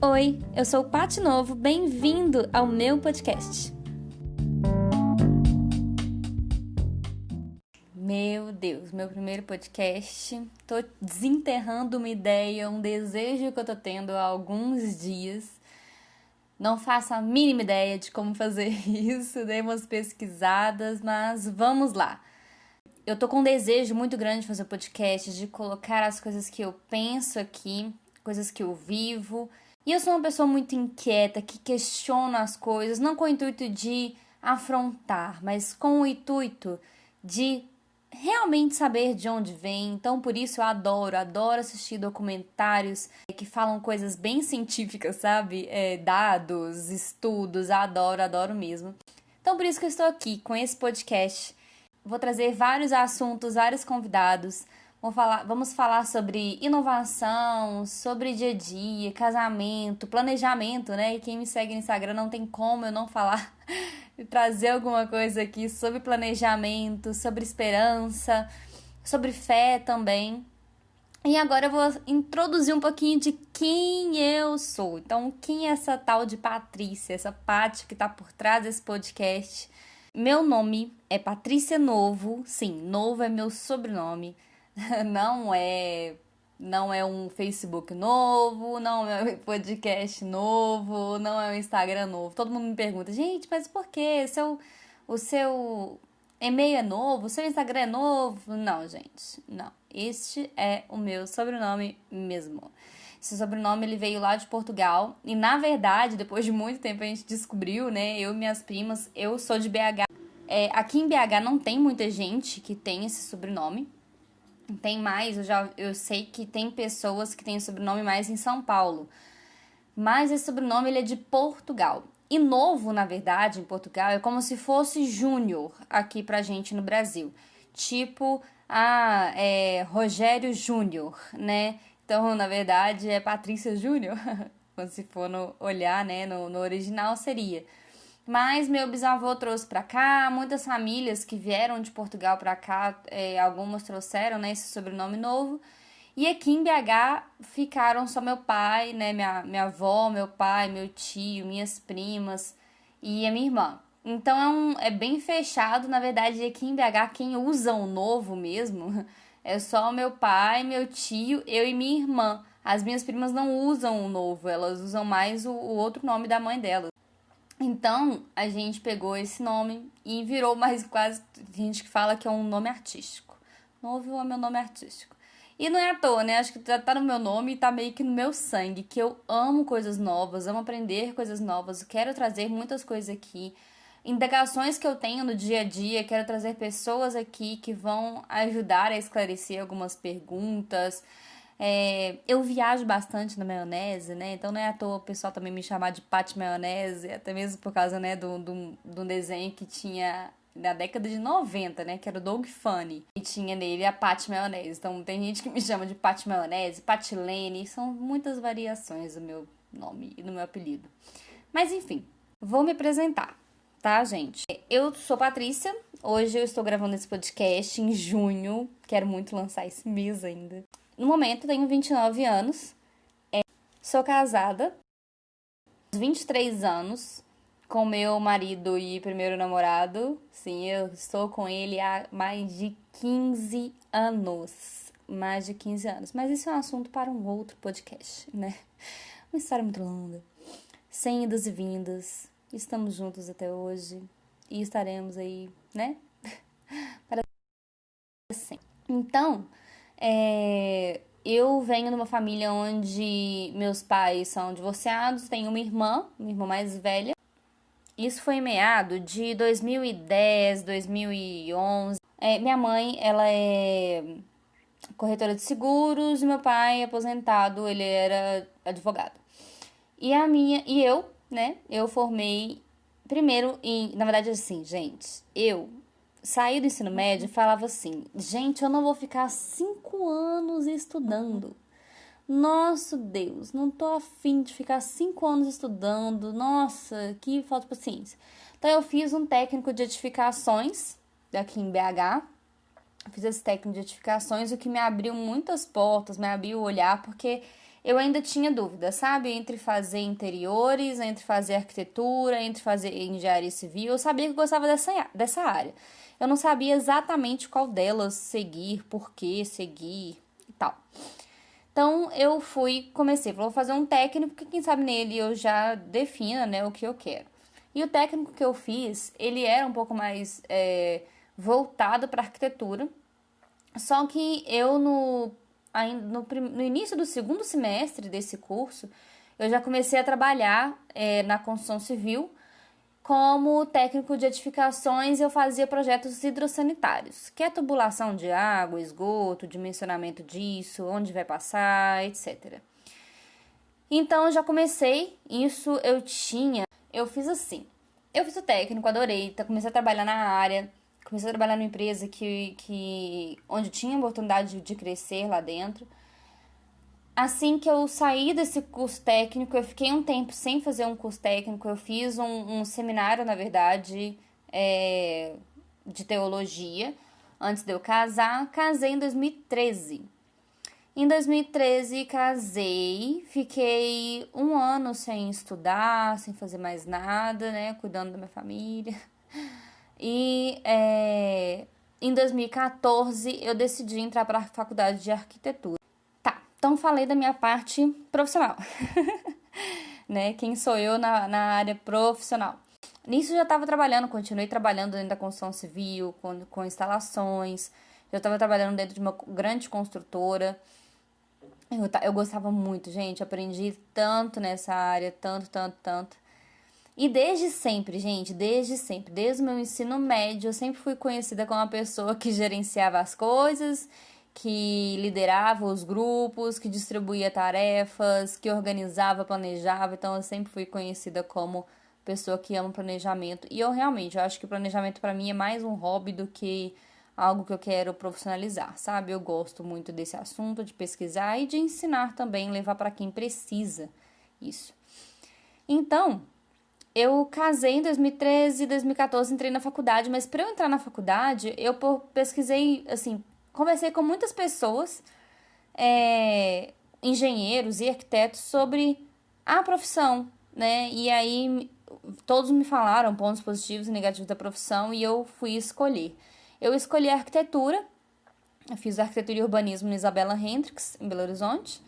Oi, eu sou o Paty Novo, bem-vindo ao meu podcast. Meu Deus, meu primeiro podcast. Tô desenterrando uma ideia, um desejo que eu tô tendo há alguns dias. Não faço a mínima ideia de como fazer isso, dei umas pesquisadas, mas vamos lá. Eu tô com um desejo muito grande de fazer podcast, de colocar as coisas que eu penso aqui, coisas que eu vivo. E eu sou uma pessoa muito inquieta, que questiona as coisas, não com o intuito de afrontar, mas com o intuito de realmente saber de onde vem. Então, por isso eu adoro assistir documentários que falam coisas bem científicas, sabe? Dados, estudos, adoro mesmo. Então, por isso que eu estou aqui com esse podcast. Vou trazer vários assuntos, vários convidados. Vamos falar sobre inovação, sobre dia a dia, casamento, planejamento, né? E quem me segue no Instagram não tem como eu não falar e trazer alguma coisa aqui sobre planejamento, sobre esperança, sobre fé também. E agora eu vou introduzir um pouquinho de quem eu sou. Então, quem é essa tal de Patrícia, essa Paty que tá por trás desse podcast? Meu nome é Patrícia Novo, sim, Novo é meu sobrenome. Não é um Facebook novo, não é um podcast novo, não é um Instagram novo. Todo mundo me pergunta, gente, mas por quê? O seu e-mail é novo? O seu Instagram é novo? Não, gente, não. Este é o meu sobrenome mesmo. Esse sobrenome ele veio lá de Portugal e, na verdade, depois de muito tempo a gente descobriu, né? Eu e minhas primas, eu sou de BH. Aqui em BH não tem muita gente que tem esse sobrenome. Tem mais, eu sei que tem pessoas que têm sobrenome mais em São Paulo. Mas esse sobrenome ele é de Portugal. E Novo, na verdade, em Portugal, é como se fosse Júnior aqui pra gente no Brasil. Tipo, Rogério Júnior, né? Então, na verdade, é Patrícia Júnior. Quando se for olhar, né, no original seria. Mas meu bisavô trouxe pra cá, muitas famílias que vieram de Portugal pra cá, algumas trouxeram, né, esse sobrenome novo. E aqui em BH ficaram só meu pai, né, minha avó, meu pai, meu tio, minhas primas e a minha irmã. Então é bem fechado, na verdade, aqui em BH quem usa o novo mesmo é só meu pai, meu tio, eu e minha irmã. As minhas primas não usam o novo, elas usam mais o outro nome da mãe delas. Então, a gente pegou esse nome e virou mais quase gente que fala que é um nome artístico. Novo é meu nome artístico. E não é à toa, né? Acho que já tá no meu nome e tá meio que no meu sangue, que eu amo coisas novas, amo aprender coisas novas, quero trazer muitas coisas aqui. Indagações que eu tenho no dia a dia, quero trazer pessoas aqui que vão ajudar a esclarecer algumas perguntas. Eu viajo bastante na maionese, né? Então não é à toa o pessoal também me chamar de Paty Maionese, até mesmo por causa, né, do desenho que tinha na década de 90, né? Que era o Dog Funny. E tinha nele a Paty Maionese. Então tem gente que me chama de Paty Maionese, Patilene. São muitas variações do meu nome e do meu apelido. Mas enfim, vou me apresentar, tá, gente? Eu sou Patrícia. Hoje eu estou gravando esse podcast em junho. Quero muito lançar esse mês ainda. No momento, tenho 29 anos, sou casada, 23 anos, com meu marido e primeiro namorado. Sim, eu estou com ele há mais de 15 anos. Mais de 15 anos. Mas isso é um assunto para um outro podcast, né? Uma história muito longa. Sem idas e vindas. Estamos juntos até hoje. E estaremos aí, né? Para sempre. Então, eu venho de uma família onde meus pais são divorciados, tenho uma irmã mais velha. Isso foi em meado de 2010, 2011. Minha mãe, ela é corretora de seguros e meu pai, aposentado, ele era advogado. E eu, né, eu formei primeiro na verdade assim, gente, eu saí do ensino médio e falava assim, gente, eu não vou ficar 5 anos estudando. Nossa, Deus, não tô afim de ficar 5 anos estudando. Nossa, que falta de paciência. Então, eu fiz um técnico de edificações aqui em BH. Fiz esse técnico de edificações, o que me abriu muitas portas, me abriu o olhar, porque eu ainda tinha dúvida, sabe? Entre fazer interiores, entre fazer arquitetura, entre fazer engenharia civil. Eu sabia que eu gostava dessa área. Eu não sabia exatamente qual delas seguir, por que seguir e tal. Então, comecei, vou fazer um técnico, que quem sabe nele eu já defina, né, o que eu quero. E o técnico que eu fiz, ele era um pouco mais voltado para arquitetura, só que eu, no início do segundo semestre desse curso, eu já comecei a trabalhar na construção civil. Como técnico de edificações, eu fazia projetos hidrossanitários, que é tubulação de água, esgoto, dimensionamento disso, onde vai passar, etc. Então, eu já comecei, eu fiz assim, eu fiz o técnico, adorei, comecei a trabalhar na área, comecei a trabalhar numa empresa onde tinha oportunidade de crescer lá dentro. Assim que eu saí desse curso técnico, eu fiquei um tempo sem fazer um curso técnico. Eu fiz um seminário, na verdade, de teologia, antes de eu casar. Casei em 2013. Em 2013, casei, fiquei um ano sem estudar, sem fazer mais nada, né? Cuidando da minha família. E em 2014, eu decidi entrar para a faculdade de arquitetura. Então, falei da minha parte profissional, né? Quem sou eu na área profissional. Nisso, eu já estava trabalhando, continuei trabalhando dentro da construção civil, com instalações. Eu estava trabalhando dentro de uma grande construtora. Eu gostava muito, gente. Aprendi tanto nessa área, tanto. E desde sempre, gente, desde o meu ensino médio, eu sempre fui conhecida como uma pessoa que gerenciava as coisas, que liderava os grupos, que distribuía tarefas, que organizava, planejava. Então, eu sempre fui conhecida como pessoa que ama planejamento. E eu acho que planejamento para mim é mais um hobby do que algo que eu quero profissionalizar, sabe? Eu gosto muito desse assunto, de pesquisar e de ensinar também, levar para quem precisa isso. Então, eu casei em 2013, 2014, entrei na faculdade, mas para eu entrar na faculdade, eu pesquisei, assim, conversei com muitas pessoas, engenheiros e arquitetos, sobre a profissão, né? E aí todos me falaram pontos positivos e negativos da profissão e eu fui escolher. Eu escolhi a arquitetura, eu fiz arquitetura e urbanismo na Isabela Hendricks, em Belo Horizonte,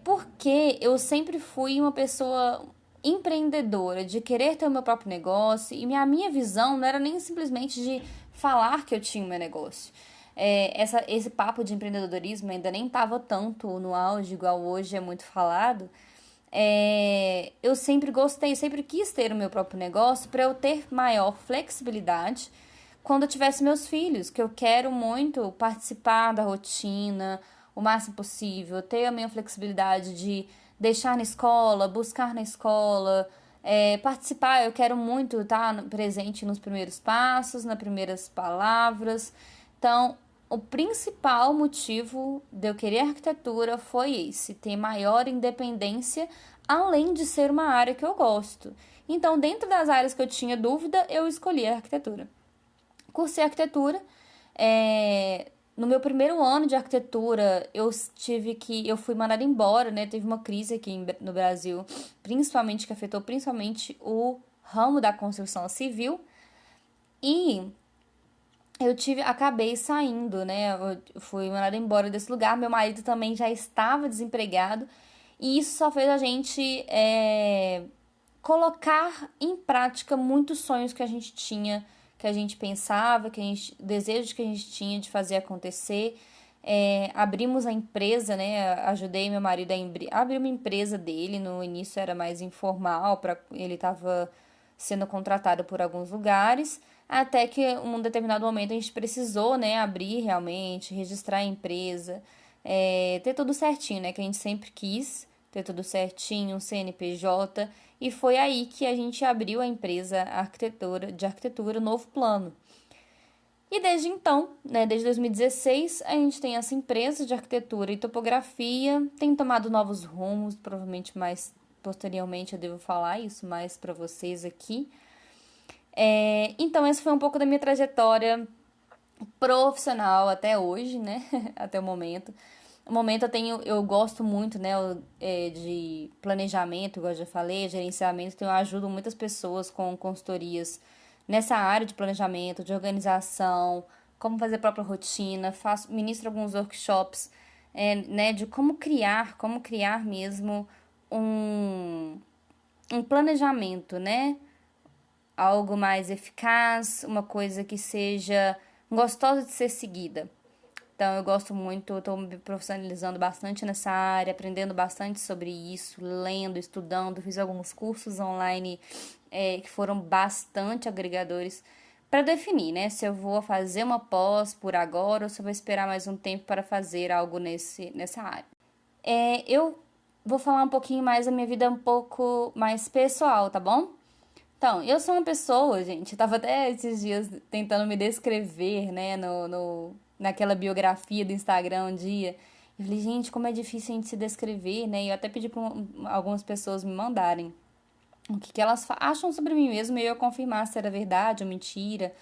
porque eu sempre fui uma pessoa empreendedora, de querer ter o meu próprio negócio, e a minha visão não era nem simplesmente de falar que eu tinha o meu negócio. Esse papo de empreendedorismo ainda nem estava tanto no auge, igual hoje é muito falado. Eu sempre gostei, eu sempre quis ter o meu próprio negócio para eu ter maior flexibilidade quando eu tivesse meus filhos, que eu quero muito participar da rotina o máximo possível, ter a minha flexibilidade de deixar na escola, buscar na escola, participar. Eu quero muito estar presente nos primeiros passos, nas primeiras palavras. Então, o principal motivo de eu querer arquitetura foi esse, ter maior independência, além de ser uma área que eu gosto. Então, dentro das áreas que eu tinha dúvida, eu escolhi a arquitetura. Cursei arquitetura. No meu primeiro ano de arquitetura, eu fui mandada embora, né? Teve uma crise aqui no Brasil, principalmente que afetou principalmente o ramo da construção civil. E acabei saindo, né? Eu fui mandada embora desse lugar. Meu marido também já estava desempregado. E isso só fez a gente colocar em prática muitos sonhos que a gente tinha, que a gente pensava, desejos que a gente tinha de fazer acontecer. Abrimos a empresa, né? Ajudei meu marido a abrir uma empresa dele. No início era mais informal, ele estava sendo contratado por alguns lugares, até que em um determinado momento a gente precisou, né, abrir realmente, registrar a empresa, ter tudo certinho, né, que a gente sempre quis ter tudo certinho, um CNPJ, e foi aí que a gente abriu a empresa de arquitetura Novo Plano. E desde então, né, desde 2016, a gente tem essa empresa de arquitetura e topografia, tem tomado novos rumos, provavelmente mais posteriormente eu devo falar isso mais para vocês aqui. Então, essa foi um pouco da minha trajetória profissional até hoje, né, até o momento. No momento eu gosto muito, né, de planejamento, igual eu já falei, gerenciamento, então eu ajudo muitas pessoas com consultorias nessa área de planejamento, de organização, como fazer a própria rotina, ministro alguns workshops, né, de como criar mesmo um, um planejamento, né, algo mais eficaz, uma coisa que seja gostosa de ser seguida. Então, eu gosto muito, estou me profissionalizando bastante nessa área, aprendendo bastante sobre isso, lendo, estudando, fiz alguns cursos online que foram bastante agregadores para definir, né, se eu vou fazer uma pós por agora ou se eu vou esperar mais um tempo para fazer algo nessa área. Eu vou falar um pouquinho mais da minha vida um pouco mais pessoal, tá bom? Então, eu sou uma pessoa, gente, eu tava até esses dias tentando me descrever, né, naquela biografia do Instagram um dia. Eu falei, gente, como é difícil a gente se descrever, né? E eu até pedi para algumas pessoas me mandarem o que elas acham sobre mim mesmo e eu confirmar se era verdade ou mentira.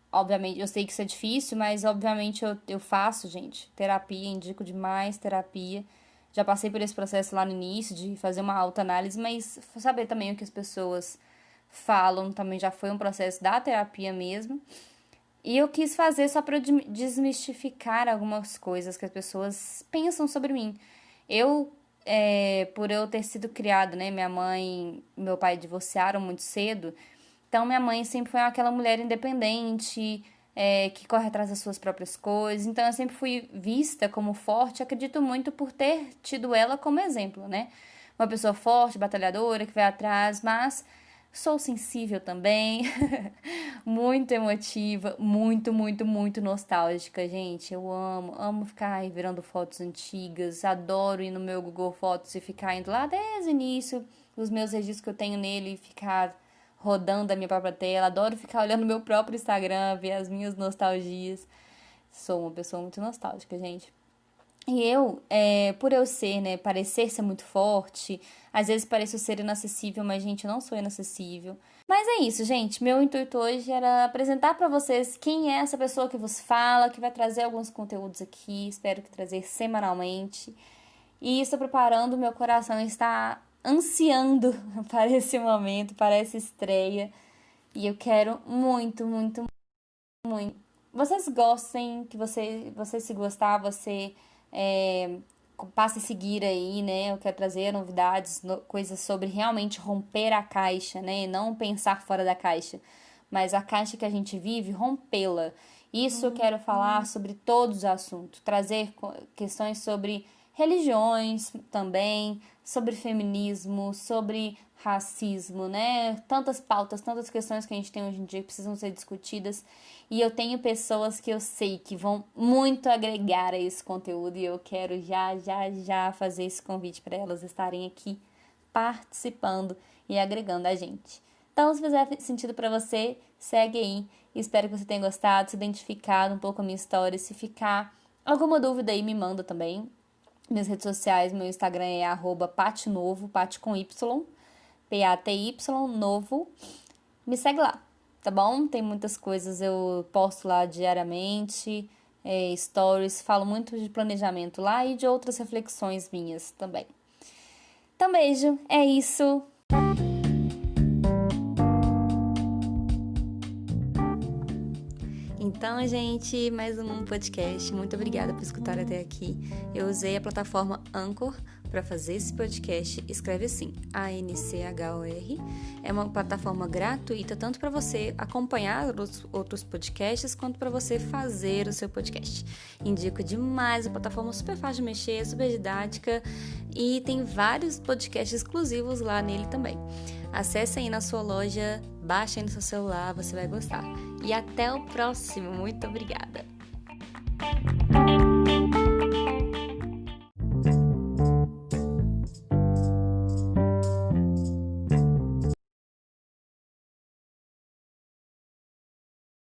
Obviamente, eu sei que isso é difícil, mas obviamente eu faço, gente, terapia, indico demais terapia. Já passei por esse processo lá no início de fazer uma autoanálise, mas saber também o que as pessoas falam também já foi um processo da terapia mesmo. E eu quis fazer só para desmistificar algumas coisas que as pessoas pensam sobre mim. Por eu ter sido criada, né? Minha mãe e meu pai divorciaram muito cedo. Então, minha mãe sempre foi aquela mulher independente, que corre atrás das suas próprias coisas. Então, eu sempre fui vista como forte. Acredito muito por ter tido ela como exemplo, né? Uma pessoa forte, batalhadora, que vai atrás, mas sou sensível também, muito emotiva, muito, muito, muito nostálgica, gente. Eu amo ficar virando fotos antigas, adoro ir no meu Google Fotos e ficar indo lá desde o início, os meus registros que eu tenho nele, ficar rodando a minha própria tela, adoro ficar olhando o meu próprio Instagram, ver as minhas nostalgias. Sou uma pessoa muito nostálgica, gente. E por eu ser, né, parecer ser muito forte, às vezes pareço ser inacessível, mas, gente, eu não sou inacessível. Mas é isso, gente. Meu intuito hoje era apresentar pra vocês quem é essa pessoa que vos fala, que vai trazer alguns conteúdos aqui, espero que trazer semanalmente. E estou preparando, meu coração está ansiando para esse momento, para essa estreia. E eu quero muito, muito, muito. Vocês gostem, que você se gostar, você passe a seguir aí, né? Eu quero trazer novidades, coisas sobre realmente romper a caixa, né? Não pensar fora da caixa, mas a caixa que a gente vive, rompê-la. Isso eu quero falar sobre todos os assuntos, trazer questões sobre religiões também, sobre feminismo, sobre racismo, né? Tantas pautas, tantas questões que a gente tem hoje em dia que precisam ser discutidas. E eu tenho pessoas que eu sei que vão muito agregar a esse conteúdo e eu quero já fazer esse convite para elas estarem aqui participando e agregando a gente. Então, se fizer sentido para você, segue aí. Espero que você tenha gostado, se identificado um pouco com a minha história. Se ficar alguma dúvida aí, me manda também. Minhas redes sociais, meu Instagram é @patinovo, Pat com Y, PATY, novo. Me segue lá, tá bom? Tem muitas coisas, eu posto lá diariamente, stories, falo muito de planejamento lá e de outras reflexões minhas também. Então, beijo, é isso. Então, gente, mais um podcast. Muito obrigada por escutar até aqui. Eu usei a plataforma Anchor para fazer esse podcast. Escreve assim, ANCHOR. É uma plataforma gratuita, tanto para você acompanhar os outros podcasts, quanto para você fazer o seu podcast. Indico demais, a plataforma super fácil de mexer, super didática e tem vários podcasts exclusivos lá nele também. Acesse aí na sua loja, baixa aí no seu celular, você vai gostar. E até o próximo. Muito obrigada!